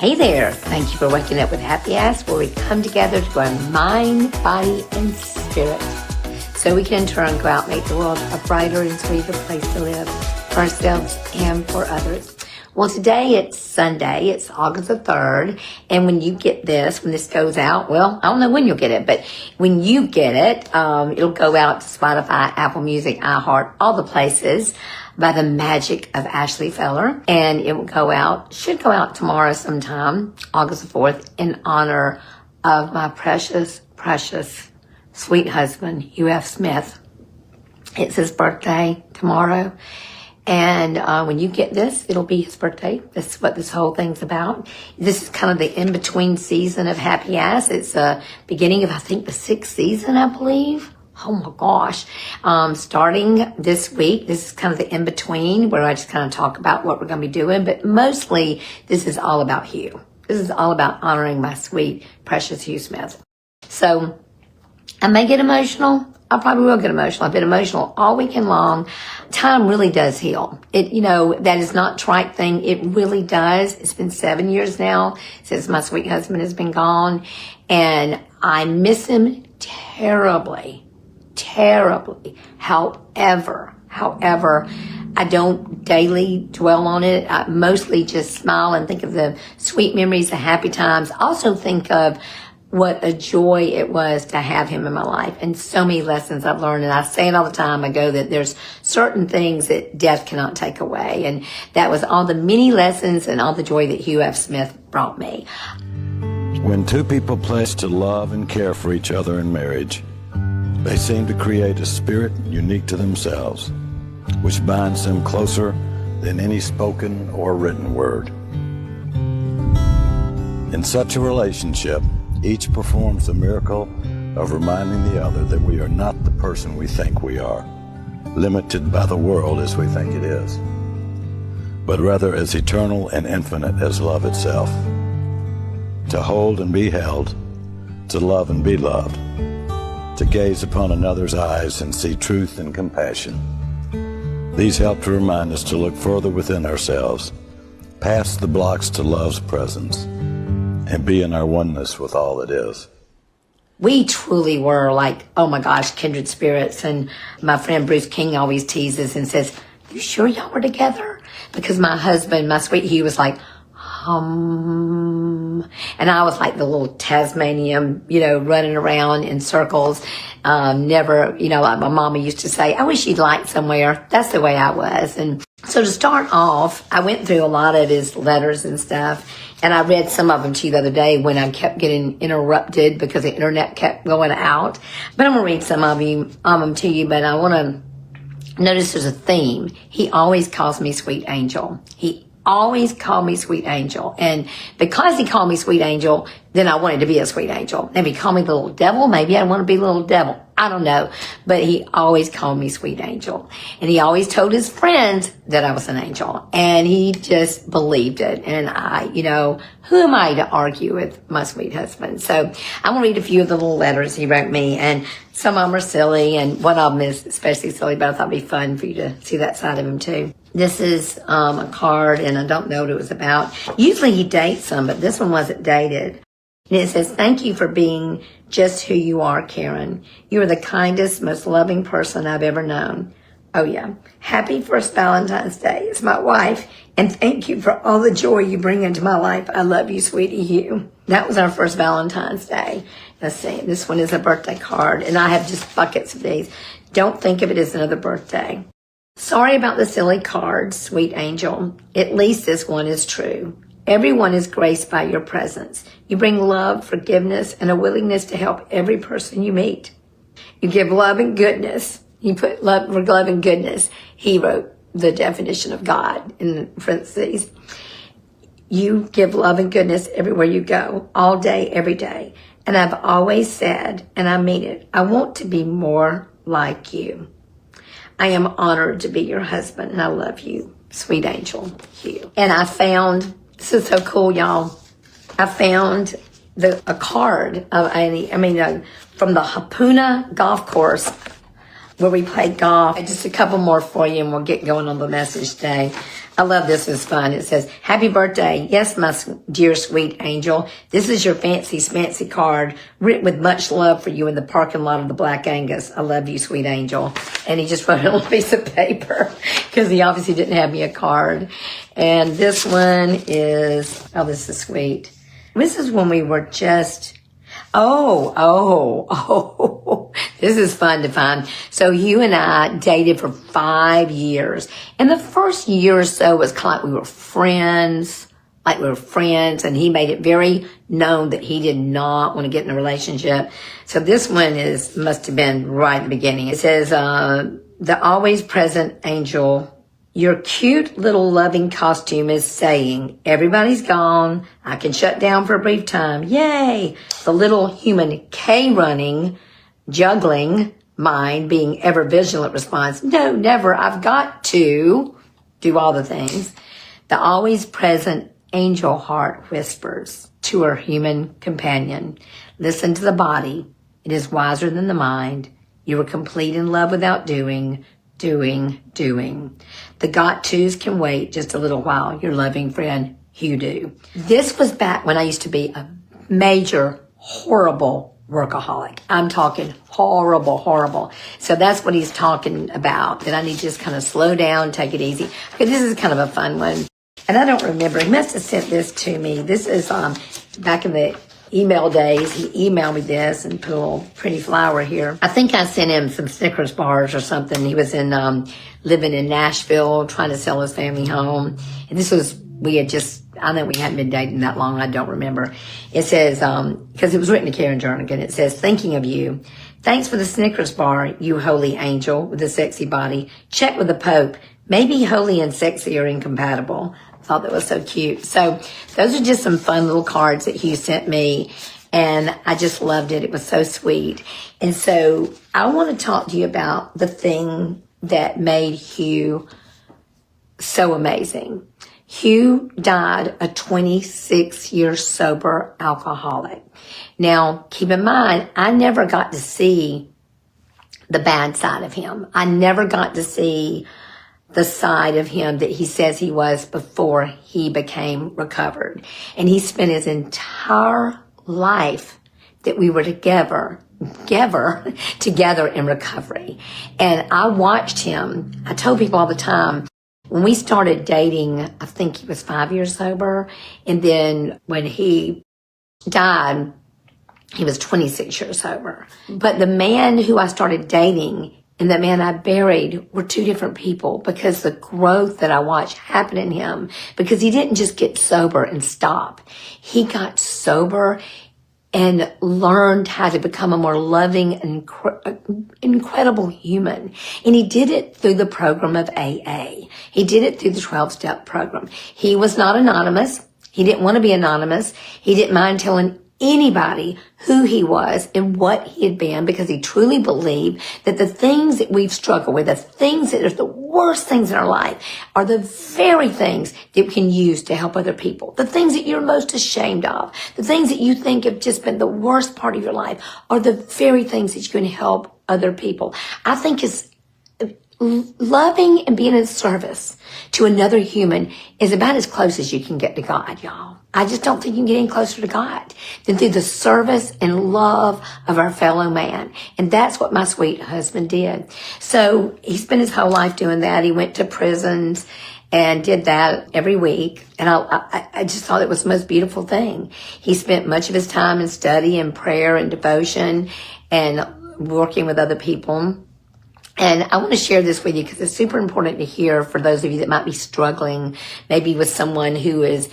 Hey there, thank you for waking up with Happy Ass, where we come together to grow mind, body, and spirit, so we can in turn go out and make the world a brighter and sweeter place to live for ourselves and for others. Well, today it's Sunday, it's August the 3rd, and when you get this, when this goes out, well, I don't know when you'll get it, but when you get it, it'll go out to Spotify, Apple Music, iHeart, all the places, by the magic of Ashley Feller, and it will should go out tomorrow sometime, August the 4th, in honor of my precious, precious, sweet husband, Hugh Smith. It's his birthday tomorrow. And when you get this, it'll be his birthday. This is what this whole thing's about. This is kind of the in-between season of Happy Ass. It's the beginning of, I think, the 6th season, I believe. Oh my gosh. Starting this week, this is kind of the in-between where I just kind of talk about what we're going to be doing. But mostly, this is all about Hugh. This is all about honoring my sweet, precious Hugh Smith. So I may get emotional. I probably will get emotional. I've been emotional all weekend long. Time really does heal. That is not trite thing. It really does. It's been 7 years now since my sweet husband has been gone. And I miss him terribly. However, I don't daily dwell on it. I mostly just smile and think of the sweet memories, the happy times. Also think of what a joy it was to have him in my life, and so many lessons I've learned. And I say it all the time. I go that there's certain things that death cannot take away. And that was all the many lessons and all the joy that Hugh Smith brought me. When two people pledge to love and care for each other in marriage, they seem to create a spirit unique to themselves, which binds them closer than any spoken or written word. In such a relationship, each performs the miracle of reminding the other that we are not the person we think we are, limited by the world as we think it is, but rather as eternal and infinite as love itself. To hold and be held, to love and be loved, to gaze upon another's eyes and see truth and compassion. These help to remind us to look further within ourselves, past the blocks to love's presence, and be in our oneness with all that is. We truly were like, oh my gosh, kindred spirits. And my friend Bruce King always teases and says, you sure y'all were together? Because my husband, my sweet Hugh, was like, and I was like the little Tasmanian, running around in circles. Never, like my mama used to say, I wish you'd like somewhere. That's the way I was. And so to start off, I went through a lot of his letters and stuff. And I read some of them to you the other day when I kept getting interrupted because the internet kept going out. But I'm going to read some of them to you. But I want to notice there's a theme. He always calls me Sweet Angel. He always called me Sweet Angel. And because he called me Sweet Angel, then I wanted to be a sweet angel. If he called me the little devil, maybe I want to be a little devil. I don't know. But he always called me Sweet Angel. And he always told his friends that I was an angel. And he just believed it. And I, who am I to argue with my sweet husband? So I'm going to read a few of the little letters he wrote me. And some of them are silly. And one of them is especially silly, but I thought it'd be fun for you to see that side of him too. This is a card, and I don't know what it was about. Usually he dates some, but this one wasn't dated. And it says, thank you for being just who you are, Karen. You are the kindest, most loving person I've ever known. Oh, yeah. Happy first Valentine's Day. It's my wife, and thank you for all the joy you bring into my life. I love you, sweetie Hugh. That was our first Valentine's Day. Let's see. This one is a birthday card, and I have just buckets of these. Don't think of it as another birthday. Sorry about the silly cards, sweet angel. At least this one is true. Everyone is graced by your presence. You bring love, forgiveness, and a willingness to help every person you meet. You give love and goodness. You put love and goodness. He wrote the definition of God in parentheses. You give love and goodness everywhere you go, all day, every day. And I've always said, and I mean it, I want to be more like you. I am honored to be your husband, and I love you, sweet angel, Hugh. And I found, this is so cool, y'all. I found a card of from the Hapuna golf course where we played golf. Just a couple more for you and we'll get going on the message today. I love this. It's fun. It says, happy birthday. Yes, my dear sweet angel. This is your fancy smancy card written with much love for you in the parking lot of the Black Angus. I love you, sweet angel. And he just wrote it on a piece of paper because he obviously didn't have me a card. And this one is, oh, this is sweet. This is when we were just, this is fun to find. So Hugh and I dated for 5 years. And the first year or so was kind of like we were friends, and he made it very known that he did not want to get in a relationship. So this one must have been right at the beginning. It says, the always present angel, your cute little loving costume is saying, everybody's gone. I can shut down for a brief time. Yay. The little human K running, juggling mind being ever vigilant response. No, never. I've got to do all the things. The always present angel heart whispers to her human companion. Listen to the body. It is wiser than the mind. You are complete in love without doing. The got tos can wait just a little while. Your loving friend, Hugh do. This was back when I used to be a major, horrible workaholic. I'm talking horrible. So that's what he's talking about, that I need to just kind of slow down, take it easy. Okay, this is kind of a fun one. And I don't remember. He must have sent this to me. This is back in the email days. He emailed me this and put a little pretty flower here. I think I sent him some Snickers bars or something. He was living in Nashville trying to sell his family home. And this was, I know we hadn't been dating that long. I don't remember. It says, because it was written to Karen Jernigan, it says, thinking of you. Thanks for the Snickers bar, you holy angel with a sexy body. Check with the Pope. Maybe holy and sexy are incompatible. Thought that was so cute. So those are just some fun little cards that Hugh sent me, and I just loved it. It was so sweet. And so I want to talk to you about the thing that made Hugh so amazing. Hugh died a 26-year sober alcoholic. Now, keep in mind, I never got to see the bad side of him. I never got to see the side of him that he says he was before he became recovered. And he spent his entire life that we were together in recovery. And I watched him. I told people all the time, when we started dating, I think he was 5 years sober. And then when he died, he was 26 years sober. But the man who I started dating and the man I buried were two different people, because the growth that I watched happen in him, because he didn't just get sober and stop. He got sober and learned how to become a more loving and incredible human. And he did it through the program of AA. He did it through the 12-step program. He was not anonymous. He didn't want to be anonymous. He didn't mind telling anybody who he was and what he had been, because he truly believed that the things that we've struggled with, the things that are the worst things in our life, are the very things that we can use to help other people. The things that you're most ashamed of, the things that you think have just been the worst part of your life, are the very things that you can help other people. I think it's loving and being in service to another human is about as close as you can get to God, y'all. I just don't think you can get any closer to God than through the service and love of our fellow man. And that's what my sweet husband did. So he spent his whole life doing that. He went to prisons and did that every week. And I just thought it was the most beautiful thing. He spent much of his time in study and prayer and devotion and working with other people. And I want to share this with you because it's super important to hear for those of you that might be struggling, maybe with someone who is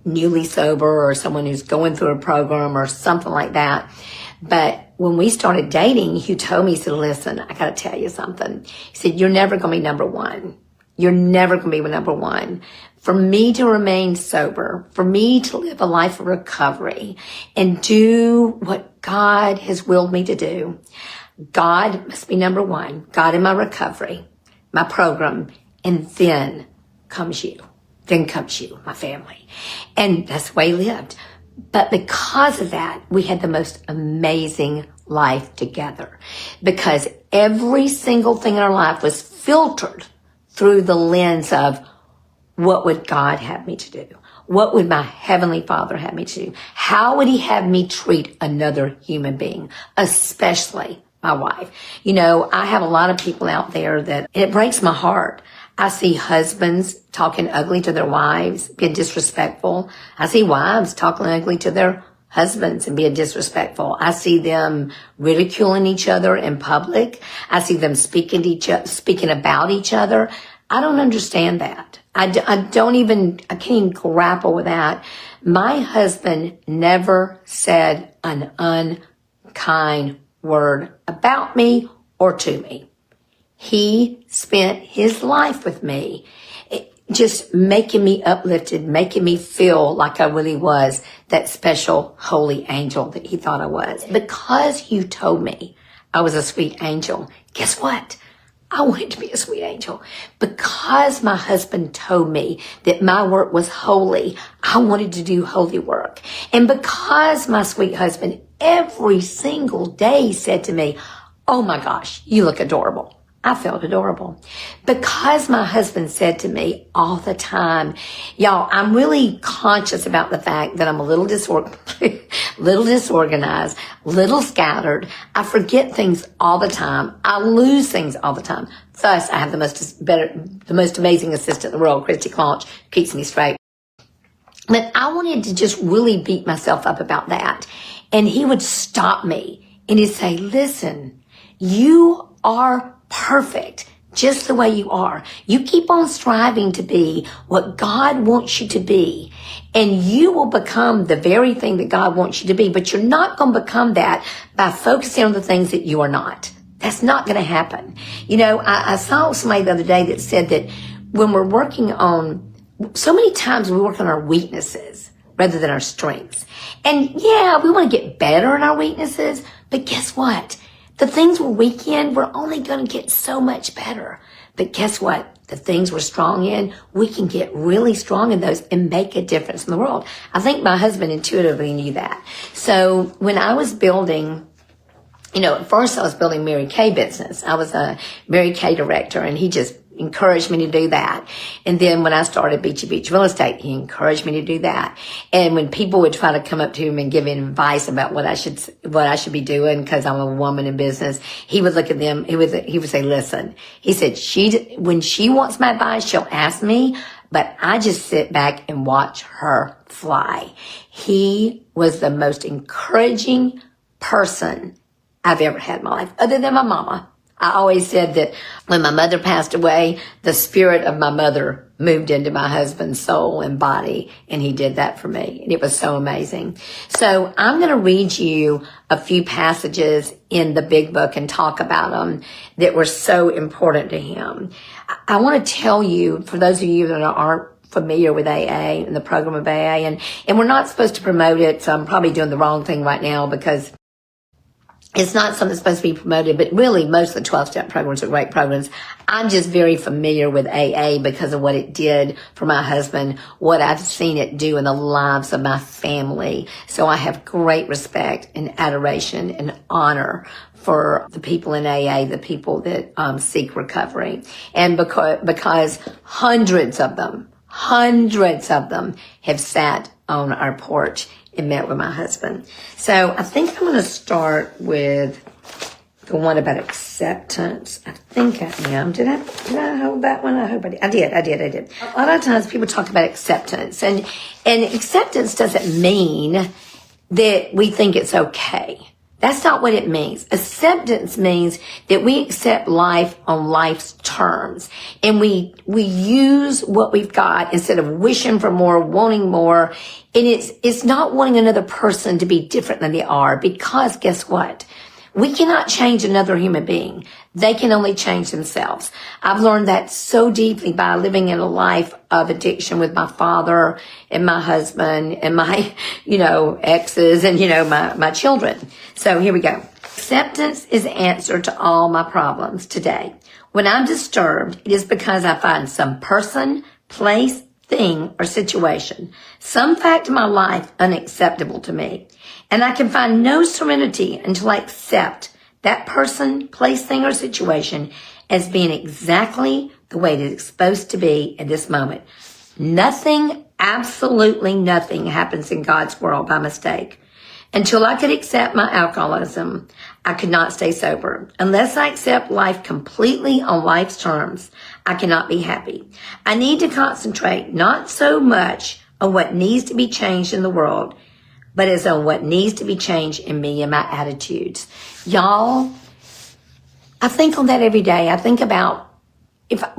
newly sober or someone who's going through a program or something like that. But when we started dating, Hugh told me, he said, listen, I got to tell you something. He said, you're never going to be number one. You're never going to be number one. For me to remain sober, for me to live a life of recovery and do what God has willed me to do, God must be number one. God in my recovery, my program, and then comes you. Then comes you, my family. And that's the way he lived. But because of that, we had the most amazing life together, because every single thing in our life was filtered through the lens of, what would God have me to do? What would my Heavenly Father have me to do? How would He have me treat another human being, especially my wife? You know, I have a lot of people out there that, and it breaks my heart. I see husbands talking ugly to their wives, being disrespectful. I see wives talking ugly to their husbands and being disrespectful. I see them ridiculing each other in public. I see them speaking about each other. I don't understand that. I can't even grapple with that. My husband never said an unkind word about me or to me. He spent his life with me, just making me uplifted, making me feel like I really was that special holy angel that he thought I was. Because you told me I was a sweet angel, guess what? I wanted to be a sweet angel. Because my husband told me that my work was holy, I wanted to do holy work. And because my sweet husband every single day said to me, oh my gosh, you look adorable, I felt adorable. Because my husband said to me all the time, y'all, I'm really conscious about the fact that I'm a little disorganized, little scattered. I forget things all the time. I lose things all the time. Thus, I have the most amazing assistant in the world, Christy Claunch, keeps me straight. But I wanted to just really beat myself up about that. And he would stop me and he'd say, listen, you are perfect just the way you are. You keep on striving to be what God wants you to be, and you will become the very thing that God wants you to be. But you're not going to become that by focusing on the things that you are not. That's not going to happen. You know, I saw somebody the other day that said that when we're working on, so many times we work on our weaknesses rather than our strengths. And yeah, we want to get better in our weaknesses, but guess what? The things we're weak in, we're only going to get so much better. But guess what? The things we're strong in, we can get really strong in those and make a difference in the world. I think my husband intuitively knew that. So when I was building, you know, at first I was building Mary Kay business. I was a Mary Kay director, and he just encouraged me to do that. And then when I started Beachy Beach Real Estate, he encouraged me to do that. And when people would try to come up to him and give him advice about what I should be doing, because I'm a woman in business, he would look at them. He would say, listen, he said, when she wants my advice, she'll ask me, but I just sit back and watch her fly. He was the most encouraging person I've ever had in my life, other than my mama. I always said that when my mother passed away, the spirit of my mother moved into my husband's soul and body, and he did that for me, and it was so amazing. So I'm going to read you a few passages in the big book and talk about them that were so important to him. I want to tell you, for those of you that aren't familiar with AA and the program of AA, and we're not supposed to promote it, so I'm probably doing the wrong thing right now, because it's not something that's supposed to be promoted, but really most of the 12-step programs are great programs. I'm just very familiar with AA because of what it did for my husband, what I've seen it do in the lives of my family. So I have great respect and adoration and honor for the people in AA, the people that seek recovery. And because hundreds of them have sat on our porch and met with my husband. So I think I'm going to start with the one about acceptance. I think I am. Did I hold that one? I hope I did. I did. A lot of times people talk about acceptance, and acceptance doesn't mean that we think it's okay. That's not what it means. Acceptance means that we accept life on life's terms, and we use what we've got instead of wishing for more, wanting more. And it's not wanting another person to be different than they are, because guess what? We cannot change another human being. They can only change themselves. I've learned that so deeply by living in a life of addiction with my father and my husband and my, exes and, my children. So here we go. Acceptance is the answer to all my problems today. When I'm disturbed, it is because I find some person, place, thing or situation, some fact of my life unacceptable to me, and I can find no serenity until I accept that person, place, thing, or situation as being exactly the way it is supposed to be at this moment. Nothing, absolutely nothing happens in God's world by mistake. Until I could accept my alcoholism, I could not stay sober. Unless I accept life completely on life's terms, I cannot be happy. I need to concentrate not so much on what needs to be changed in the world, but as on what needs to be changed in me and my attitudes. Y'all, I think on that every day. I think about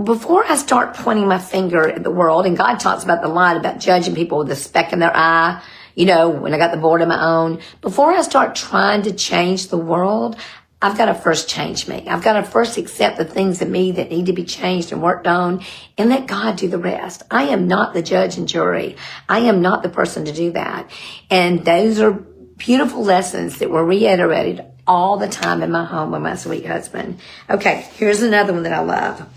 before I start pointing my finger at the world, and God talks about the line about judging people with a speck in their eye, when I got the board of my own, before I start trying to change the world, I've got to first change me. I've got to first accept the things in me that need to be changed and worked on and let God do the rest. I am not the judge and jury. I am not the person to do that. And those are beautiful lessons that were reiterated all the time in my home with my sweet husband. Okay, here's another one that I love.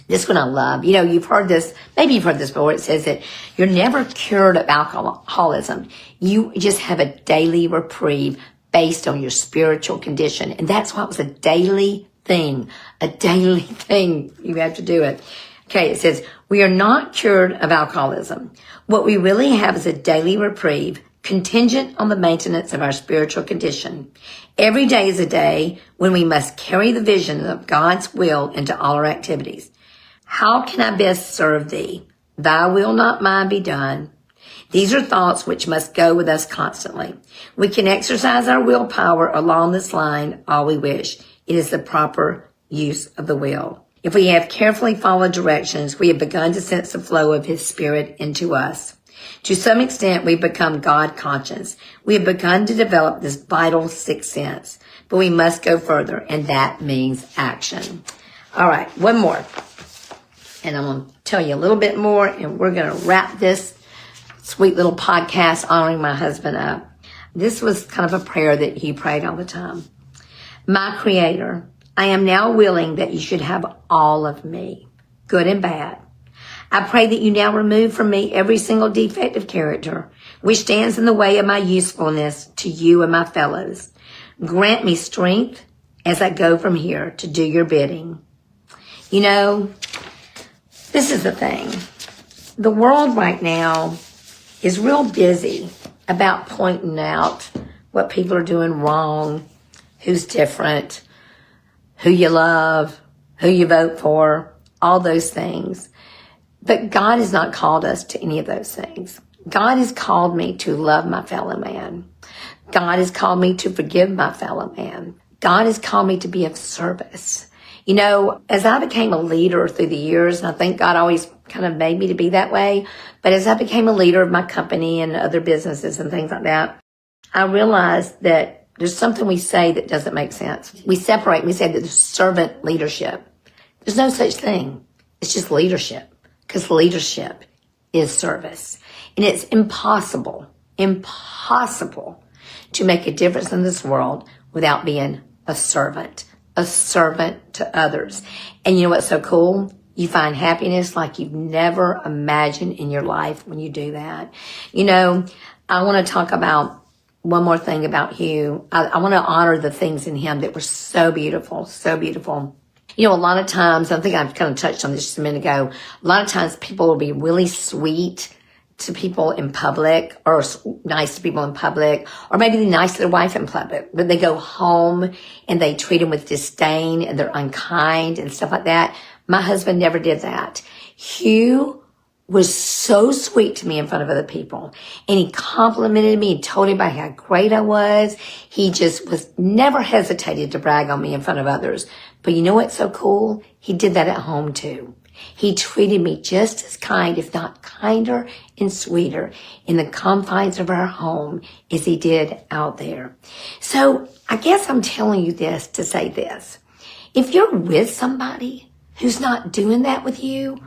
This one I love. You've heard this, maybe you've heard this before. It says that you're never cured of alcoholism. You just have a daily reprieve based on your spiritual condition. And that's why it was a daily thing. A daily thing. You have to do it. Okay, it says, we are not cured of alcoholism. What we really have is a daily reprieve contingent on the maintenance of our spiritual condition. Every day is a day when we must carry the vision of God's will into all our activities. How can I best serve thee? Thy will, not mine, be done. These are thoughts which must go with us constantly. We can exercise our willpower along this line all we wish. It is the proper use of the will. If we have carefully followed directions, we have begun to sense the flow of His Spirit into us. To some extent, we've become God conscious. We have begun to develop this vital sixth sense, but we must go further, and that means action. All right, one more. And I'm going to tell you a little bit more, and we're going to wrap this sweet little podcast honoring my husband up. This was kind of a prayer that he prayed all the time. My Creator, I am now willing that you should have all of me, good and bad. I pray that you now remove from me every single defect of character which stands in the way of my usefulness to you and my fellows. Grant me strength as I go from here to do your bidding. This is the thing. The world right now is real busy about pointing out what people are doing wrong, who's different, who you love, who you vote for, all those things. But God has not called us to any of those things. God has called me to love my fellow man. God has called me to forgive my fellow man. God has called me to be of service. As I became a leader through the years, and I think God always kind of made me to be that way, but as I became a leader of my company and other businesses and things like that, I realized that there's something we say that doesn't make sense. We separate, we say that there's servant leadership. There's no such thing. It's just leadership, because leadership is service. And it's impossible to make a difference in this world without being a servant to others. And you know what's so cool? You find happiness like you've never imagined in your life when you do that. I want to talk about one more thing about Hugh. I want to honor the things in him that were so beautiful, so beautiful. A lot of times, I think I've kind of touched on this just a minute ago, a lot of times people will be really sweet to people in public, or nice to people in public, or maybe they're nice to their wife in public, but they go home and they treat them with disdain and they're unkind and stuff like that. My husband never did that. Hugh was so sweet to me in front of other people, and he complimented me and told me about how great I was. He just never hesitated to brag on me in front of others. But you know what's so cool? He did that at home too. He treated me just as kind, if not kinder and sweeter, in the confines of our home as he did out there. So I guess I'm telling you this to say this. If you're with somebody who's not doing that with you,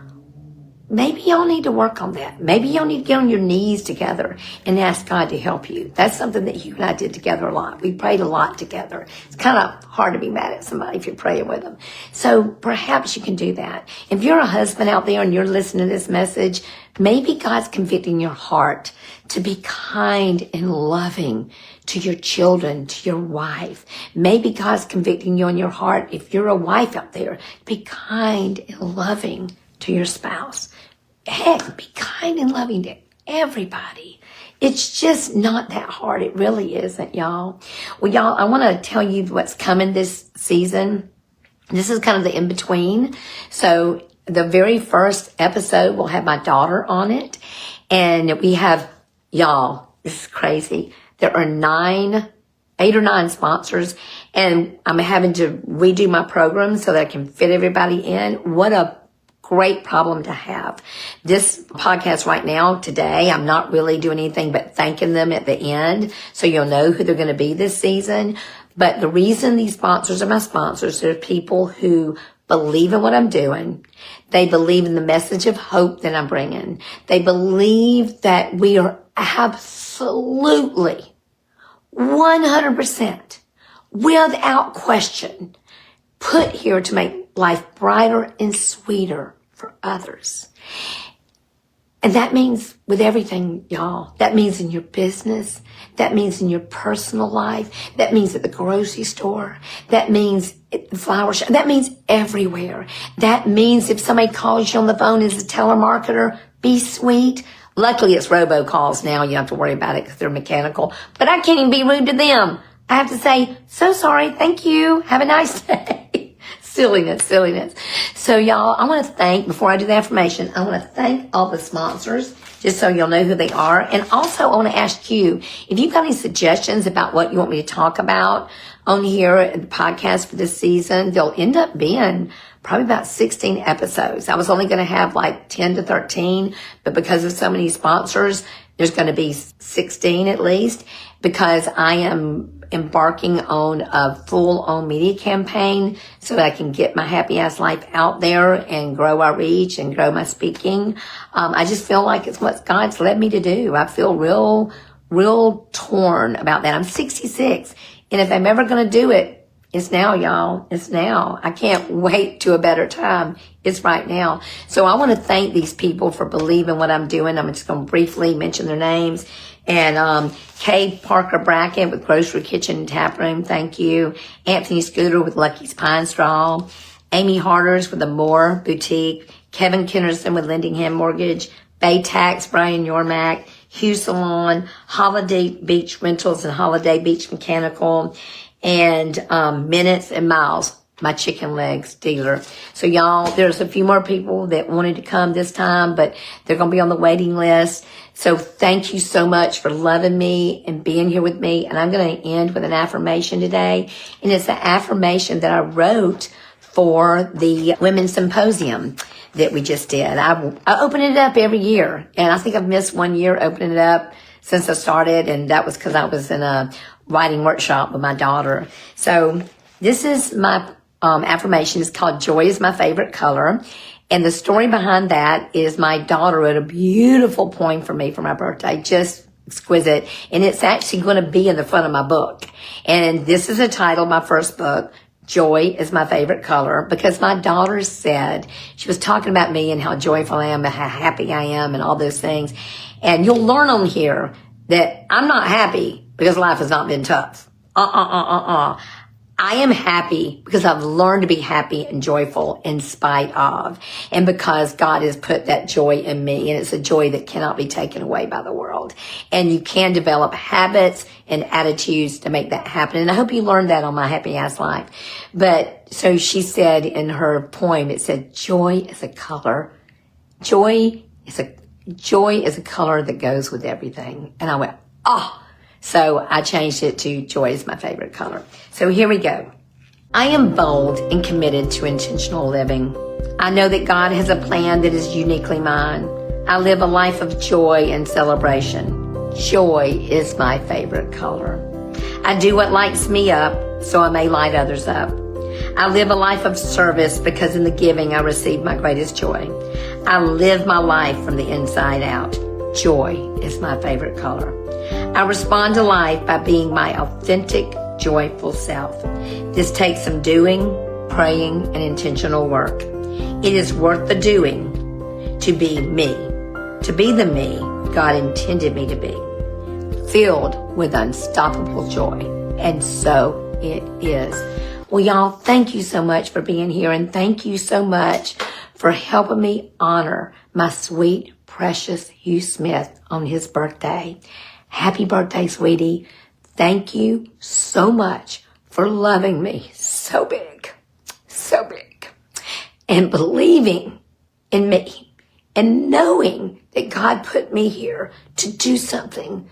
maybe y'all need to work on that. Maybe y'all need to get on your knees together and ask God to help you. That's something that Hugh and I did together a lot. We prayed a lot together. It's kind of hard to be mad at somebody if you're praying with them. So perhaps you can do that. If you're a husband out there and you're listening to this message, maybe God's convicting your heart to be kind and loving to your children, to your wife. Maybe God's convicting you in your heart, if you're a wife out there, be kind and loving to your spouse. Heck, be kind and loving to everybody. It's just not that hard. It really isn't, y'all. Well, y'all, I want to tell you what's coming this season. This is kind of the in-between. So the very first episode will have my daughter on it. And we have, y'all, this is crazy. There are 8 or 9 sponsors. And I'm having to redo my program so that I can fit everybody in. What a great problem to have. This podcast right now, today, I'm not really doing anything but thanking them at the end, so you'll know who they're going to be this season. But the reason these sponsors are my sponsors, they're people who believe in what I'm doing. They believe in the message of hope that I'm bringing. They believe that we are absolutely 100% without question put here to make life brighter and sweeter for others. And that means with everything, y'all. That means in your business. That means in your personal life. That means at the grocery store. That means at the flower shop. That means everywhere. That means if somebody calls you on the phone as a telemarketer, be sweet. Luckily, it's robocalls now. You don't have to worry about it because they're mechanical. But I can't even be rude to them. I have to say, so sorry, thank you, have a nice day. Silliness. So y'all, I want to thank, before I do the affirmation, I want to thank all the sponsors, just so you'll know who they are. And also I want to ask you, if you've got any suggestions about what you want me to talk about on here at the podcast for this season, they'll end up being probably about 16 episodes. I was only going to have like 10 to 13, but because of so many sponsors, there's going to be 16 at least, because I am embarking on a full-on media campaign so that I can get my happy ass life out there and grow our reach and grow my speaking. I just feel like it's what God's led me to do. I feel real torn about that. I'm 66, and if I'm ever going to do it, it's now, y'all. It's now. I can't wait to a better time. It's right now. So I want to thank these people for believing what I'm doing. I'm just going to briefly mention their names. And Kay Parker Brackett with Grocery Kitchen and Tap Room, thank you. Anthony Scooter with Lucky's Pine Straw. Amy Harders with the Moore Boutique. Kevin Kennerson with Lendingham Mortgage. Bay Tax, Brian Yormack. Hugh Salon. Holiday Beach Rentals and Holiday Beach Mechanical. And Minutes and Miles, my chicken legs dealer. So y'all, there's a few more people that wanted to come this time, but they're going to be on the waiting list. So thank you so much for loving me and being here with me. And I'm going to end with an affirmation today. And it's the affirmation that I wrote for the Women's Symposium that we just did. I open it up every year. And I think I've missed 1 year opening it up since I started. And that was because I was in a writing workshop with my daughter. So this is my affirmation. It's called Joy is My Favorite Color. And the story behind that is my daughter wrote a beautiful poem for me for my birthday, just exquisite. And it's actually going to be in the front of my book. And this is the title of my first book, Joy is My Favorite Color, because my daughter said, she was talking about me and how joyful I am and how happy I am and all those things. And you'll learn on here that I'm not happy because life has not been tough. I am happy because I've learned to be happy and joyful in spite of, and because God has put that joy in me, and it's a joy that cannot be taken away by the world. And you can develop habits and attitudes to make that happen. And I hope you learned that on My Happy Ass Life. But so she said in her poem, it said, joy is a color. Joy is a color that goes with everything. And I went, oh. So I changed it to Joy is My Favorite Color. So here we go. I am bold and committed to intentional living. I know that God has a plan that is uniquely mine. I live a life of joy and celebration. Joy is my favorite color. I do what lights me up so I may light others up. I live a life of service because in the giving I receive my greatest joy. I live my life from the inside out. Joy is my favorite color. I respond to life by being my authentic, joyful self. This takes some doing, praying, and intentional work. It is worth the doing to be me, to be the me God intended me to be, filled with unstoppable joy. And so it is. Well, y'all, thank you so much for being here, and thank you so much for helping me honor my sweet, precious Hugh Smith on his birthday. Happy birthday, sweetie. Thank you so much for loving me so big, and believing in me and knowing that God put me here to do something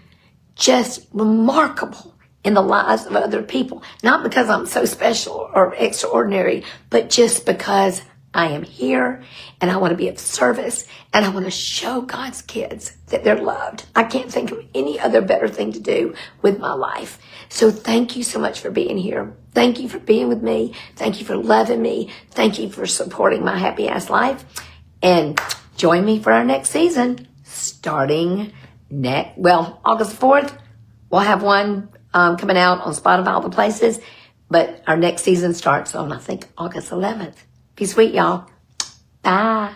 just remarkable in the lives of other people. Not because I'm so special or extraordinary, but just because I am here and I want to be of service and I want to show God's kids that they're loved. I can't think of any other better thing to do with my life. So thank you so much for being here. Thank you for being with me. Thank you for loving me. Thank you for supporting my happy ass life. And join me for our next season starting August 4th. We'll have one coming out on Spotify, all the places. But our next season starts on, I think, August 11th. Be sweet, y'all. Bye.